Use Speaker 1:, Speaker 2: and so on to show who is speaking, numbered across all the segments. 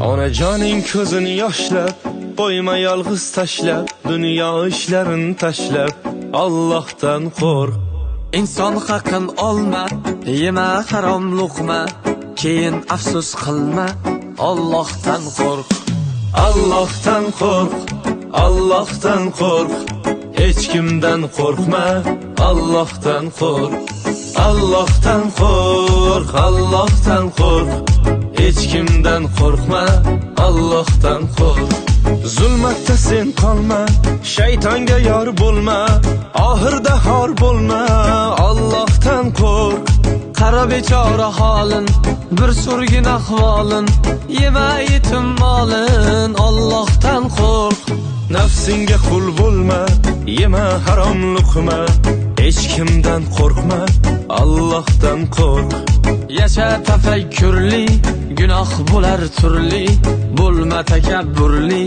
Speaker 1: Onajoning ko'zini yoshlab, qo'yma yolg'iz tashlab, dunyo ishlarini tashlab, Allohdan qo'rq.
Speaker 2: Inson haqin olma, yema harom luqma, keyin afsus qilma, Allohdan qo'rq.
Speaker 1: Allohdan qo'rq, Allohdan qo'rq. Hech kimdan qo'rqma, Allohdan qo'rq. Allohdan qo'rq, Allohdan qo'rq. Hech kimdan qo'rqma, Allohdan qo'rq. Zulmatda sen qolma, shaytonga yor bo'lma, oxirda xor bo'lma, Allohdan qo'rq.
Speaker 2: Qara bechora holin, bir surgin ahvolin, yema yetim molin, Allohdan qo'rq.
Speaker 1: Nafsinga qul bo'lma, yema harom luqma, hech kimdan qo'rqma, Allohdan qo'rq.
Speaker 2: Yasha tafakkurli, gunoh bo'lar turli, bo'lma takabburli,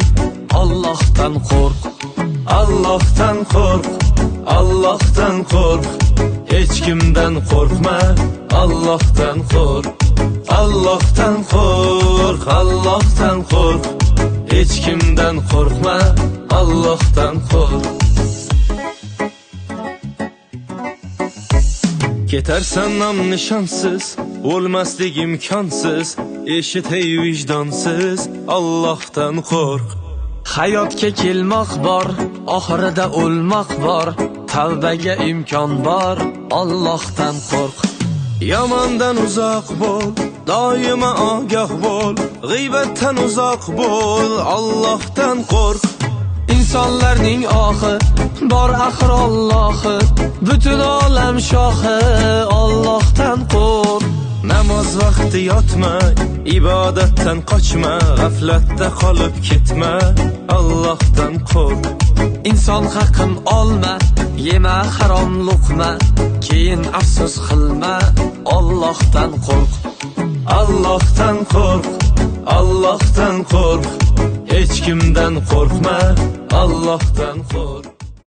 Speaker 2: Allohdan qo'rq.
Speaker 1: Allohdan qo'rq, Allohdan qo'rq. Hech kimdan qo'rqma, Allohdan qo'rq. Allohdan qo'rq, Allohdan qo'rq. Hech kimdan qo'rqma, Allohdan qo'rq. Ketarsan nam nishonsiz, o'lmaslik imkonsiz, eshit ey vijdonsiz, Allohdan qo'rq.
Speaker 2: Hayotga kelmoq bor, oxirida o'lmoq bor, tavbaga imkon bor, Allohdan qo'rq.
Speaker 1: Yomondan uzoq bo'l, doimo ogoh bo'l, g'iybatdan uzoq bo'l, Allohdan qo'rq.
Speaker 2: Insonlarning oxi bor axir Allohi, butun olam shohi, Allohdan qo'rq.
Speaker 1: Namoz vaqti yotma, ibodatdan qochma, g'aflatda qolib ketma, Allohdan qo'rq.
Speaker 2: Inson haqin olma, yema harom luqma, keyin afsus qilma, Allohdan qo'rq.
Speaker 1: Allohdan qo'rq, Allohdan qo'rq. Hech kimdan qo'rqma, Allohdan qo'rq.